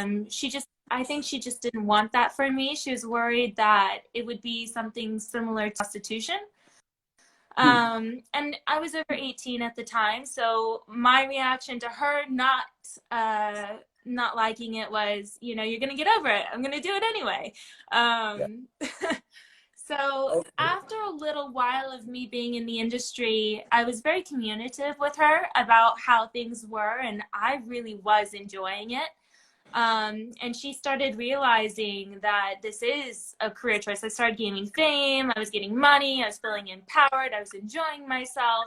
I think she just didn't want that for me. She was worried that it would be something similar to prostitution. And I was over 18 at the time, so my reaction to her not liking it was, you know, you're gonna get over it. I'm gonna do it anyway. So after a little while of me being in the industry, I was very communicative with her about how things were, and I really was enjoying it. And she started realizing that this is a career choice. I started gaining fame, I was getting money, I was feeling empowered, I was enjoying myself,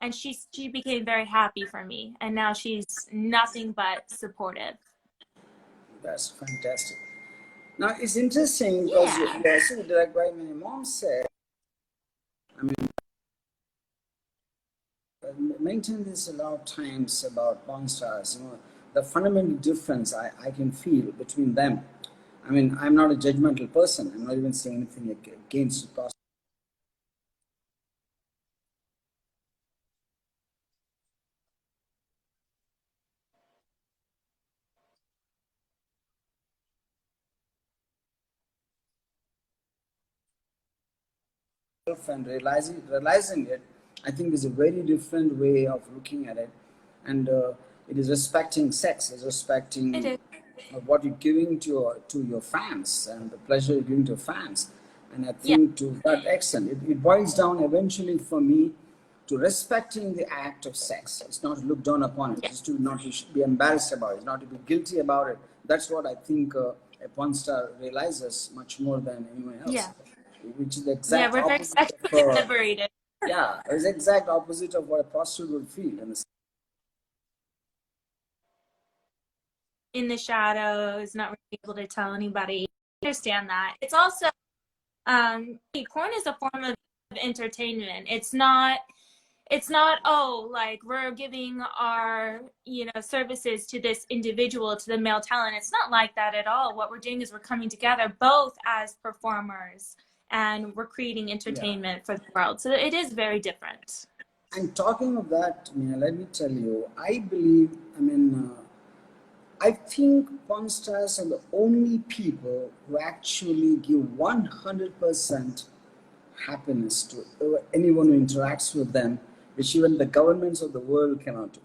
and she became very happy for me. And now she's nothing but supportive. That's fantastic. Now it's interesting because like my mom said, I mean, I mentioned this a lot of times about porn stars, you know, the fundamental difference I can feel between them. I mean, I'm not a judgmental person. I'm not even saying anything against the process. And realizing it, I think is a very different way of looking at it, and it is respecting sex, is respecting what you're giving to your fans and the pleasure you're giving to fans. And I think to that extent, it boils down eventually for me to respecting the act of sex. It's not to look down upon it, it's to not to be embarrassed about it, not to be guilty about it. That's what I think a porn star realizes much more than anyone else. Which is the exact opposite of, liberated. It's the exact opposite of what a prostitute would feel. In the shadows, not really able to tell anybody. I understand that. It's also, porn is a form of entertainment. It's not, oh, like we're giving our, you know, services to this individual, to the male talent. It's not like that at all. What we're doing is we're coming together both as performers and we're creating entertainment for the world. So it is very different. And talking of that, Mia, let me tell you, I believe, I think porn stars are the only people who actually give 100% happiness to anyone who interacts with them, which even the governments of the world cannot do,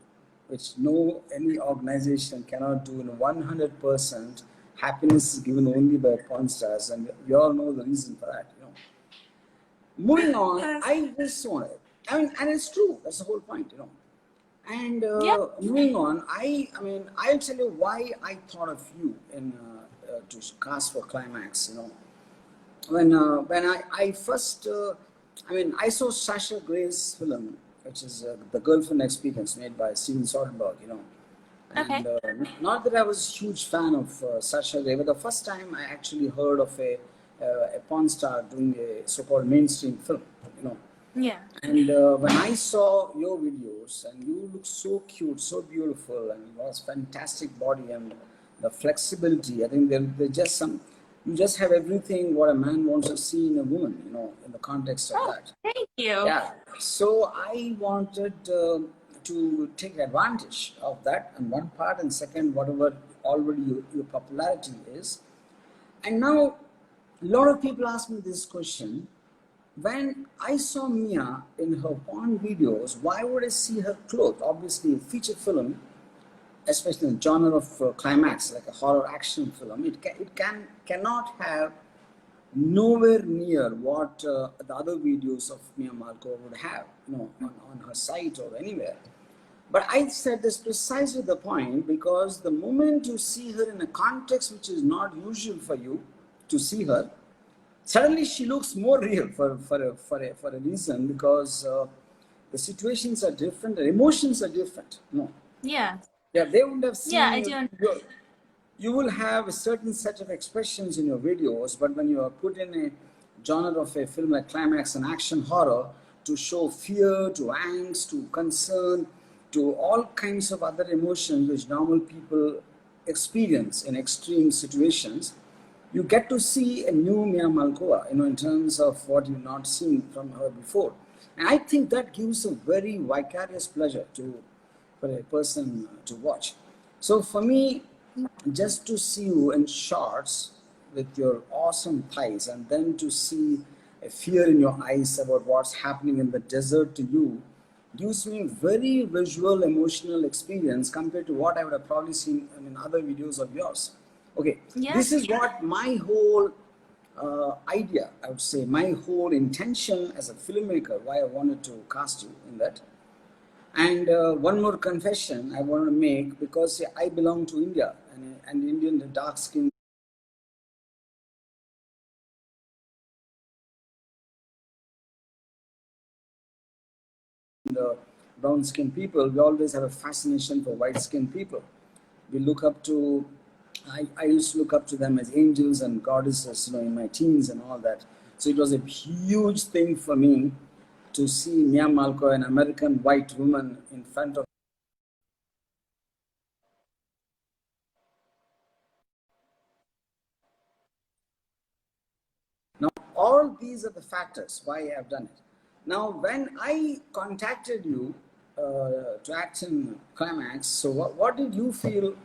which any organization cannot do. In 100% happiness is given only by porn stars, and we all know the reason for that. You know. Moving on, I just wanted, and it's true. That's the whole point, you know. And moving on, I'll tell you why I thought of you in to cast for CLIMAX. You know, when I first, I saw Sasha Gray's film, which is The Girlfriend Experience, made by Steven Soderbergh. You know, and not that I was a huge fan of Sasha Gray, but the first time I actually heard of a porn star doing a so-called mainstream film. You know. Yeah. And when I saw your videos, and you look so cute, so beautiful, and it was fantastic body and the flexibility. I think they're just you just have everything what a man wants to see in a woman, you know, in the context of that. Thank you. Yeah. So I wanted to take advantage of that on one part, and second, whatever already your popularity is. And now, a lot of people ask me this question. When I saw Mia in her porn videos, why would I see her clothed? Obviously, a feature film, especially in the genre of climax, like a horror action film, it cannot have nowhere near what the other videos of Mia Malkova would have, you know, on her site or anywhere. But I said this precisely the point, because the moment you see her in a context which is not usual for you to see her, suddenly she looks more real for a reason, because the situations are different, the emotions are different. No. Yeah. Yeah, they would have seen. Yeah, I do. You will have a certain set of expressions in your videos, but when you are put in a genre of a film like climax and action horror, to show fear, to angst, to concern, to all kinds of other emotions which normal people experience in extreme situations, you get to see a new Mia Malkova, you know, in terms of what you've not seen from her before. And I think that gives a very vicarious pleasure for a person to watch. So for me, just to see you in shorts with your awesome thighs, and then to see a fear in your eyes about what's happening in the desert to you, gives me very visual emotional experience compared to what I would have probably seen in other videos of yours. Okay, Yeah. this is what my whole idea, I would say, my whole intention as a filmmaker, why I wanted to cast you in that. And one more confession I want to make, because I belong to India, and Indian dark skin, brown skinned people, we always have a fascination for white skinned people. We look up to, I used to look up to them as angels and goddesses, in my teens and all that. So it was a huge thing for me to see Mia Malkova, an American white woman, in front of. Now, all these are the factors why I have done it. Now, when I contacted you to act in Climax, so what did you feel?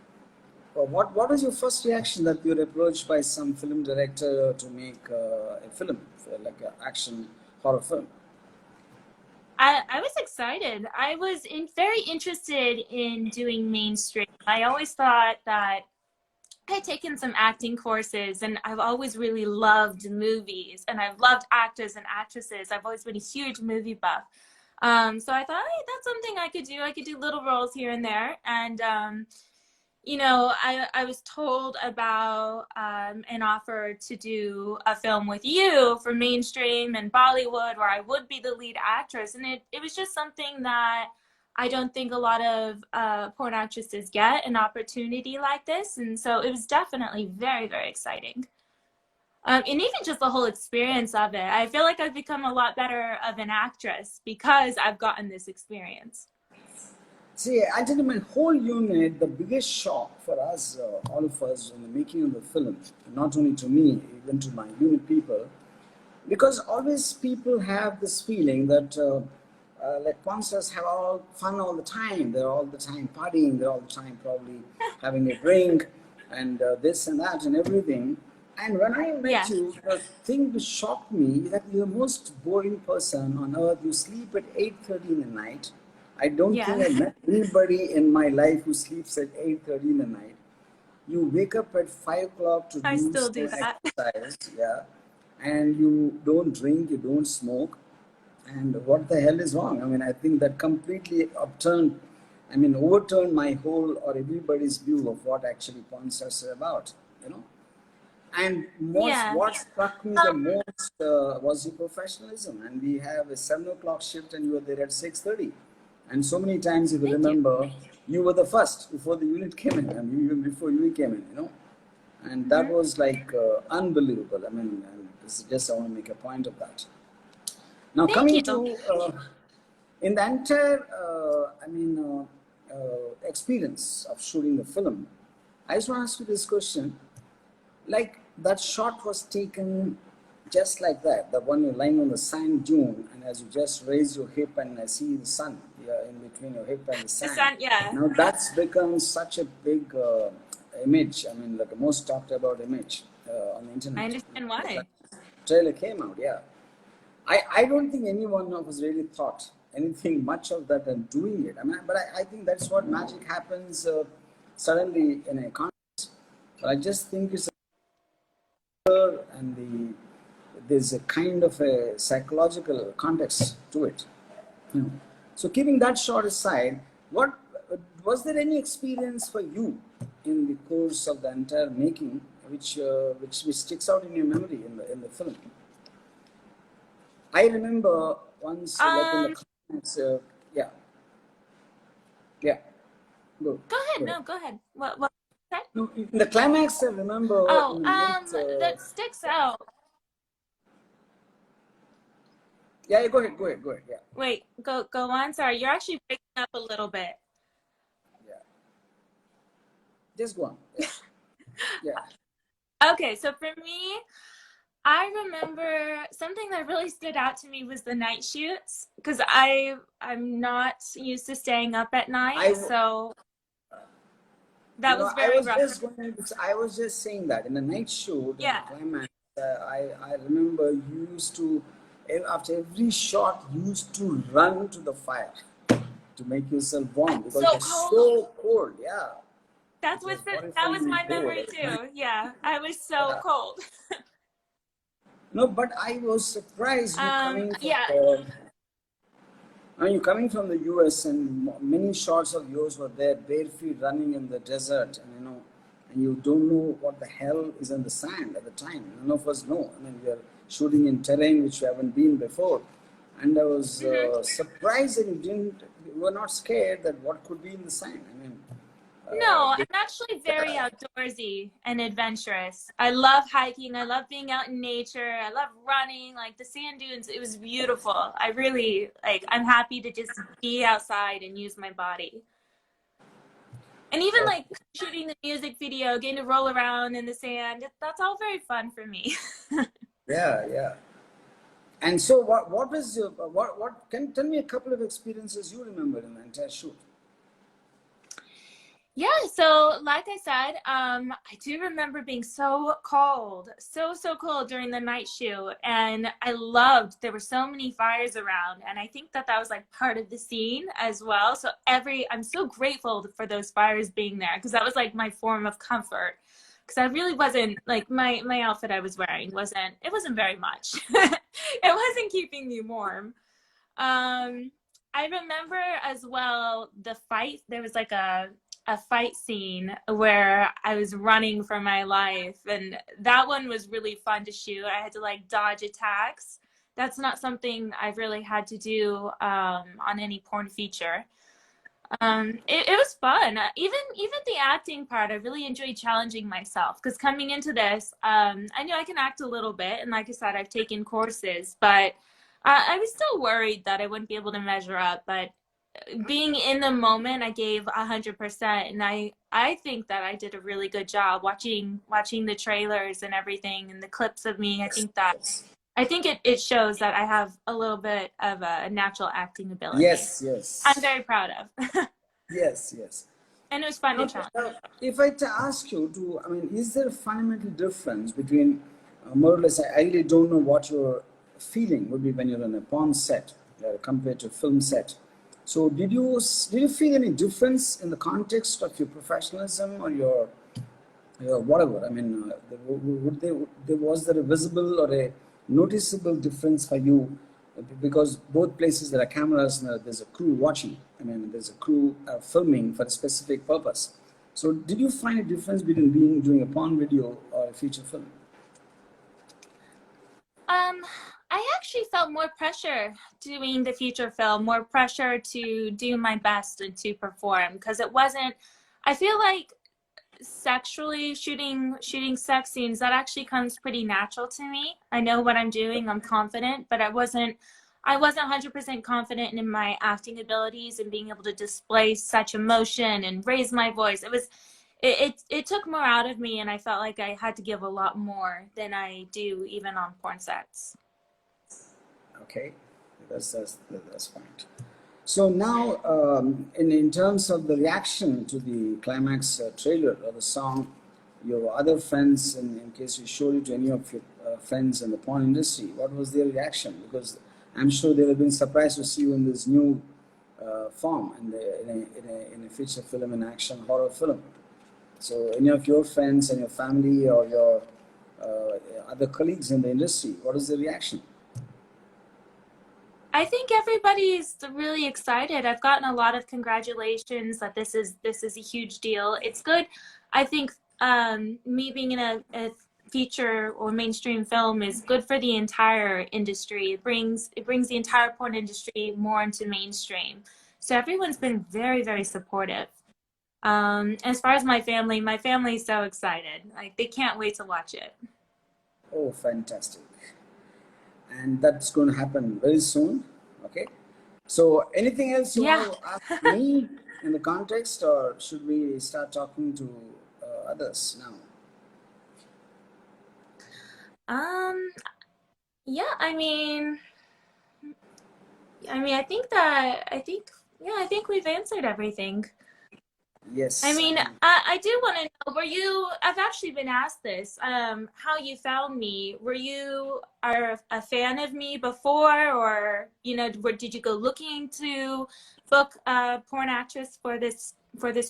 What was your first reaction that you were approached by some film director to make a film, like an action horror film? I was excited. I was very interested in doing mainstream. I always thought that I had taken some acting courses, and I've always really loved movies, and I've loved actors and actresses. I've always been a huge movie buff. So I thought, hey, that's something I could do. I could do little roles here and there. And I was told about an offer to do a film with you for mainstream and Bollywood, where I would be the lead actress. And it was just something that I don't think a lot of porn actresses get an opportunity like this. And so it was definitely very, very exciting. And even just the whole experience of it, I feel like I've become a lot better of an actress because I've gotten this experience. See, actually, my whole unit, the biggest shock for us, all of us, in the making of the film, not only to me, even to my unit people, because always people have this feeling that like monsters have all fun all the time. They're all the time partying. They're all the time probably having a drink and this and that and everything. And when I met Yeah. you, the thing which shocked me is that you're the most boring person on earth. You sleep at 8:30 in the night. I don't think Yeah. I met anybody in my life who sleeps at 8:30 in the night. You wake up at 5 o'clock to I do still do some that. exercise, yeah, and you don't drink, you don't smoke, and what the hell is wrong? I mean, I think that completely overturned my whole or everybody's view of what actually porn stars are about, you know. And Yeah. what struck me the most was your professionalism. And we have a 7 o'clock shift, and you were there at 6:30. And so many times, if you Thank you. remember, you were the first before the unit came in, and even before you came in, And that Mm-hmm. was like unbelievable. I mean, and this is just I want to make a point of that. Now, Thank coming you. to in the entire, experience of shooting the film, I just want to ask you this question: like that shot was taken just like that, the one you're lying on the sand dune, and as you just raise your hip and I see the sun, yeah, in between your hip and the The sand. sun, yeah. Now that's become such a big image. I mean, like the most talked about image on the I internet. understand The why. trailer came out, yeah. I don't think anyone of us really thought anything much of that and doing it. I mean, but I think that's what magic happens suddenly in a context. But I just think it's and there's a kind of a psychological context to it. So keeping that short aside, what was there any experience for you in the course of the entire making, which sticks out in your memory in the film? I remember once, like in the Um, climax, yeah, yeah, go, Go go ahead. ahead. No, go ahead. What? Okay. No, in the climax, I remember Oh, with, that sticks out. yeah, go ahead, yeah, Wait, go on. Sorry, you're actually breaking up a little bit. yeah, just go on, yeah, yeah. Okay, so for me, I remember something that really stood out to me was the night shoots because I'm not used to staying up at night. I So That was I very was rough. just going to, I was just saying that in the night shoot in the Yeah. climax, I remember you used to, after every shot, you used to run to the fire to make yourself warm because it So was cold. so cold. Yeah, it That's was what that was horrifyingly my cold memory at the time. too. Yeah, I was so Yeah. cold. No, but I was surprised you coming from Yeah. the. I mean, you coming from the US and many shots of yours were there, bare feet running in the desert, and and you don't know what the hell is in the sand at the time. None of us know. I mean, we are shooting in terrain which we haven't been before, and I was Hmm. surprised that you were not scared that what could be in the sand. I mean, No, uh, I'm actually very outdoorsy and adventurous. I love hiking. I love being out in nature. I love running, like the sand dunes. It was beautiful. I really like, I'm happy to just be outside and use my body. And even like shooting the music video, getting to roll around in the sand, that's all very fun for me. yeah, yeah. And so, what was your what? Can you tell me a couple of experiences you remember in the entire shoot? Yeah, so like I said, I do remember being so cold, so cold during the night shoot, and I loved there were so many fires around, and I think that that was like part of the scene as well. So I'm so grateful for those fires being there because that was like my form of comfort. Because I really wasn't like my outfit I was wearing wasn't very much. It wasn't keeping me warm. Um, I remember as well the fight. There was like a fight scene where I was running for my life, and that one was really fun to shoot. I had to like dodge attacks. That's not something I've really had to do on any porn feature. It was fun. Even the acting part, I really enjoyed challenging myself because coming into this, I knew I can act a little bit, and like I said, I've taken courses, but I was still worried that I wouldn't be able to measure up. But being in the moment, I gave 100%, and I think that I did a really good job watching the trailers and everything and the clips of me. I think it shows that I have a little bit of a natural acting ability. Yes, I'm yes. very proud of. Yes, yes. And it was fun to Now, challenge. if I ask you to, I mean, is there a fundamental difference between, more or less, I really don't know what your feeling would be when you're on a porn set compared to a film set. So, did you feel any difference in the context of your professionalism or your whatever? I mean, was there a visible or a noticeable difference for you? Because both places there are cameras and there's a crew watching. I mean, there's a crew filming for a specific purpose. So, did you find a difference between doing a porn video or a feature film? Um, I actually felt more pressure doing the feature film, more pressure to do my best and to perform because it wasn't. I feel like sexually shooting sex scenes that actually comes pretty natural to me. I know what I'm doing. I'm confident, but I wasn't 100% confident in my acting abilities and being able to display such emotion and raise my voice. It took more out of me, and I felt like I had to give a lot more than I do even on porn sets. Okay, that's fine. So now, in terms of the reaction to the climax trailer or the song, your other friends, in case you showed it to any of your friends in the porn industry, what was their reaction? Because I'm sure they have been surprised to see you in this new form in a feature film, an action horror film. So, any of your friends and your family or your other colleagues in the industry, what is the reaction? I think everybody's really excited. I've gotten a lot of congratulations that this is a huge deal. It's good. I think me being in a feature or mainstream film is good for the entire industry. It brings the entire porn industry more into mainstream. So everyone's been very supportive. As far as my family's so excited. Like they can't wait to watch it. Oh, fantastic. And that's going to happen very soon. Okay. So, anything else you Yeah. want to ask me in the context, or should we start talking to others now? Um, yeah, I think yeah, I think we've answered everything. I Yes. mean, I do want to know, were you, I've actually been asked this, how you found me. Were you a fan of me before, or, you know, did you go looking to book a porn actress for this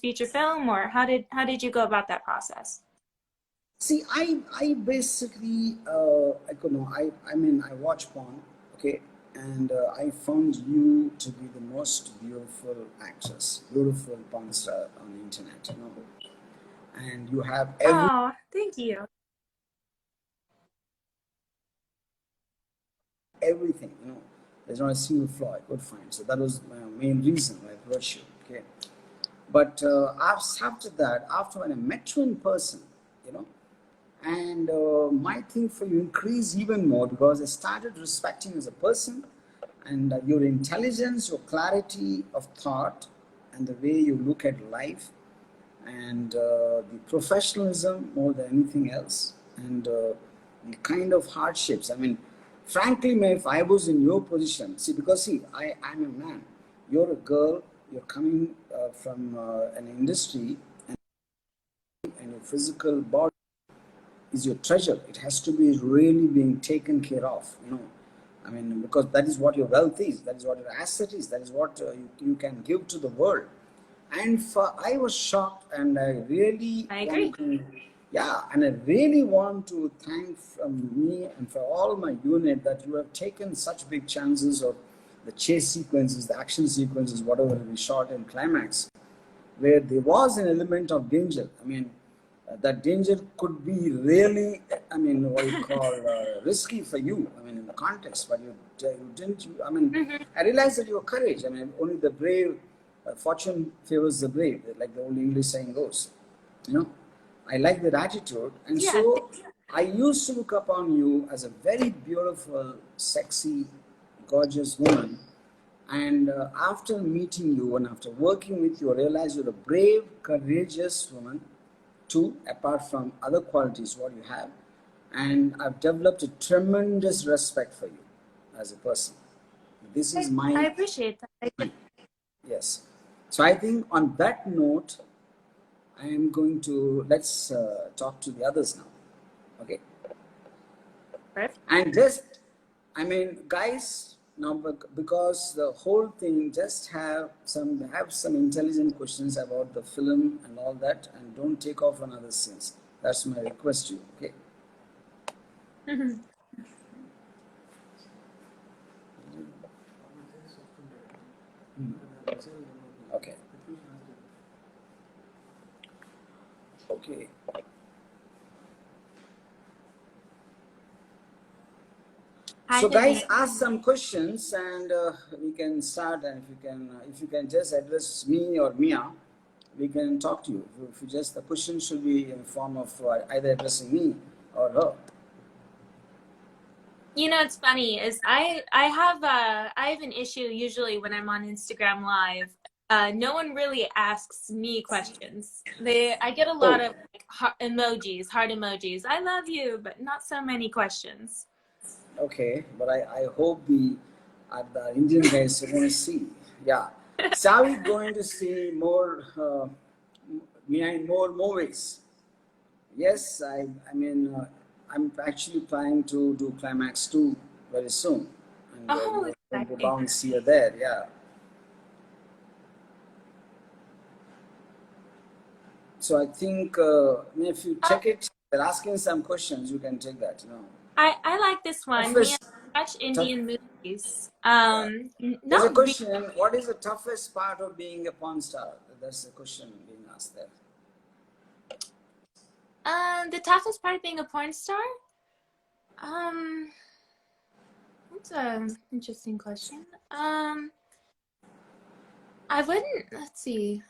feature film, or how did you go about that process? See, I basically, I could know, I mean, I watch porn, okay, and I found you to be the most beautiful actress, beautiful porn star on the internet, you know, and you have Oh, thank you. everything, you know, there's not a single flaw I could find. So that was my main reason why I approached you, okay. But after that, after when I met you in person, you know, and my thing for you increased even more because I started respecting you as a person, and your intelligence, your clarity of thought, and the way you look at life, and the professionalism more than anything else, and the kind of hardships. I mean, frankly, man, if I was in your position, see, because see, I'm a man, you're a girl, you're coming from an industry, and your physical body is your treasure. It has to be really being taken care of, you know. I mean, because that is what your wealth is, that is what your asset is, that is what you can give to the world. And for I was shocked, and I really I want agree. to, yeah, and I really want to thank from me and for all my unit that you have taken such big chances of the chase sequences, the action sequences, whatever we shot in Climax, where there was an element of danger. I mean, that danger could be really, I mean, what you call risky for you. I mean, in the context, but you didn't. I mean, Hmm. I realized that your courage. I mean, only the brave, fortune favors the brave, like the old English saying goes. You know, I like that attitude, and Yeah. so I used to look upon you as a very beautiful, sexy, gorgeous woman. And after meeting you and after working with you, I realized you're a brave, courageous woman, too, apart from other qualities what you have. And I've developed a tremendous respect for you as a person. This is I my, appreciate that. yes. So I think on that note, I am going to, let's talk to the others now. Okay. Perfect. And just, I mean, guys, now because the whole thing, just have some intelligent questions about the film and all that, and don't take off on other scenes. That's my request to you. Okay. Okay. Okay. Hi, So, guys, Vivian. ask some questions, and we can start. And if you can just address me or Mia, we can talk to you. If you just the question should be in form of either addressing me or her. You know, it's funny is I have an issue usually when I'm on Instagram Live. No one really asks me questions. I get a lot Oh, of like, heart emojis. I love you, but not so many questions. okay, but I hope the Indian guys are going to see. Yeah. So are we going to see more behind more movies? Yes, I mean, I'm actually planning to do Climax 2 very soon. And Oh, you're going to exciting. bounce here there, yeah. So I think if you Oh, check it, they're asking some questions, you can take that, you know. I like this one. Mia, Toughest, watch tough, Indian movies. yeah. There's a Not really. question, what is the toughest part of being a porn star? That's the question being asked there. The toughest part of being a porn star? Um, that's an interesting question. I wouldn't. Let's see.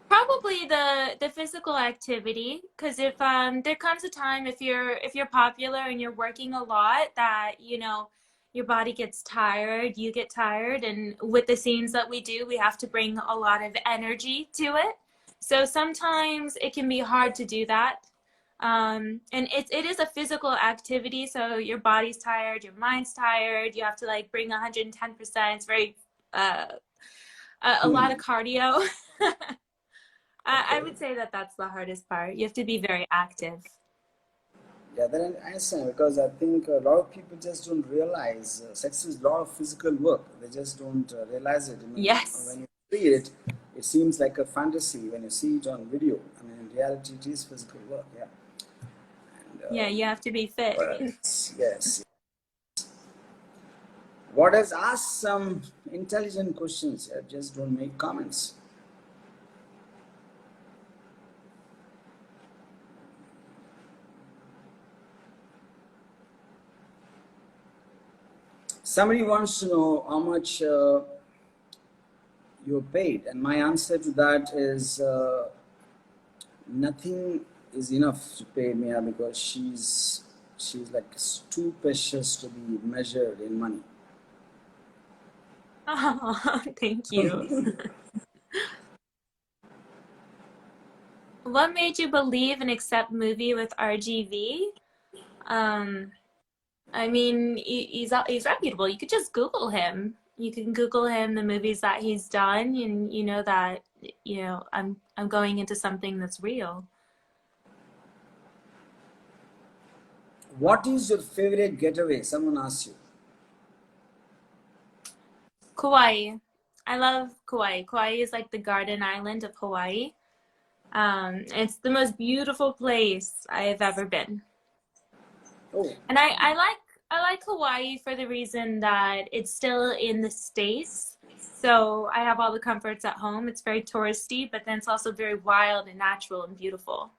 Probably the physical activity, because if there comes a time if you're popular and you're working a lot that you know your body gets tired, you get tired, and with the scenes that we do, we have to bring a lot of energy to it. So sometimes it can be hard to do that. And it is a physical activity, so your body's tired, your mind's tired. You have to like bring 110%. It's very uh, a lot Hmm. of cardio. I Okay. would say that that's the hardest part. You have to be very active. Yeah, then I understand because I think a lot of people just don't realize sex is a lot of physical work. They just don't realize it. I mean, Yes. when you see it, it seems like a fantasy when you see it on video. I mean, in reality, it is physical work. Yeah. And Yeah, you have to be fit. what else? Yes. What has asked some intelligent questions? Just don't make comments. Somebody wants to know how much you're paid, and my answer to that is nothing is enough to pay Mia because she's like too precious to be measured in money. Oh, thank you. What made you believe and accept movie with RGV? Um, I mean, he's reputable. You could just Google him. You can Google him, the movies that he's done, and you know that I'm going into something that's real. What is your favorite getaway? Someone asks you. Kauai. I love Kauai. Kauai is like the garden island of Hawaii. It's the most beautiful place I have ever been. Oh, And I like Hawaii for the reason that it's still in the States. So I have all the comforts at home. It's very touristy, but then it's also very wild and natural and beautiful.